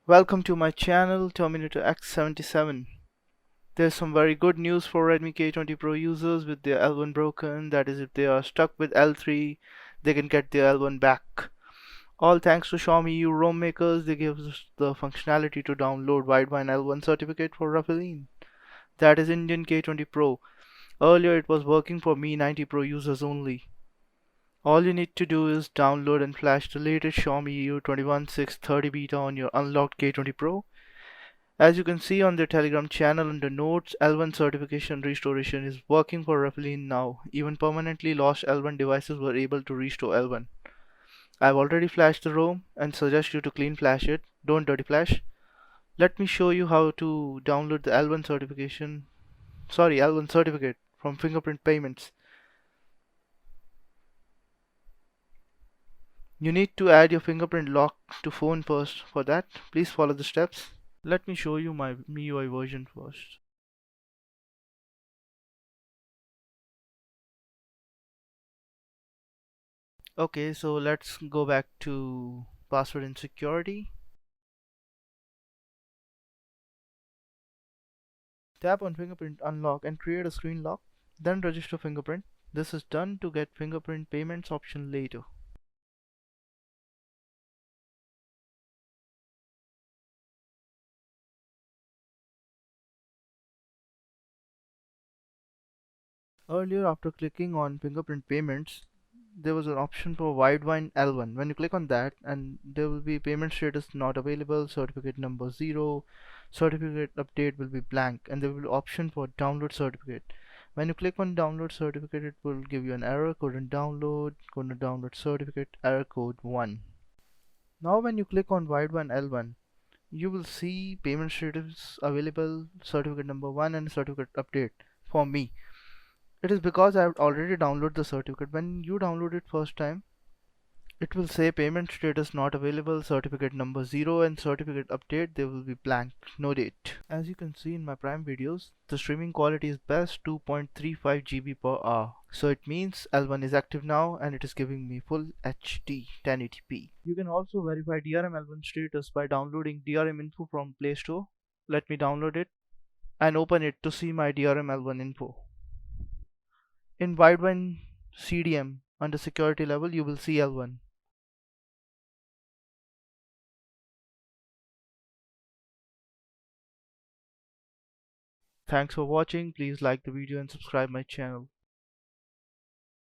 Welcome to my channel Terminator X77. There's some very good news for Redmi K20 Pro users with their L1 broken. That is, if they are stuck with L3, they can get their L1 back. All thanks to xiaomi.eu ROM makers, they give us the functionality to download Widevine L1 certificate for raphaelin. That is Indian K20 Pro. Earlier it was working for Mi 90 Pro users only. All you need to do is download and flash the latest xiaomi.eu 21.6.30 beta on your unlocked K20 Pro. As you can see on their Telegram channel under notes, L1 certification restoration is working for raphaelin now. Even permanently lost L1 devices were able to restore L1. I've already flashed the ROM and suggest you to clean flash it. Don't dirty flash. Let me show you how to download the L1 certificate from fingerprint payments. You need to add your fingerprint lock to phone first. For that, please follow the steps. Let me show you my MIUI version first. Okay, so let's go back to password and security. Tap on fingerprint unlock and create a screen lock. Then register fingerprint. This is done to get fingerprint payments option later. Earlier, after clicking on fingerprint payments, there was an option for Widevine L1. When you click on that, and there will be payment status not available, certificate number 0, certificate update will be blank, and there will be option for download certificate. When you click on download certificate, it will give you an error, couldn't download certificate, error code 1. Now when you click on Widevine L1, you will see payment status available, certificate number 1 and certificate update for me. It is because I have already downloaded the certificate. When you download it first time, it will say payment status not available, certificate number 0 and certificate update, they will be blank, no date. As you can see in my Prime videos, the streaming quality is best 2.35 GB per hour. So it means L1 is active now and it is giving me full HD 1080p. You can also verify DRM L1 status by downloading DRM info from Play Store. Let me download it and open it to see my DRM L1 info. In Widevine CDM under security level, you will see L1. Thanks for watching. Please like the video and subscribe my channel.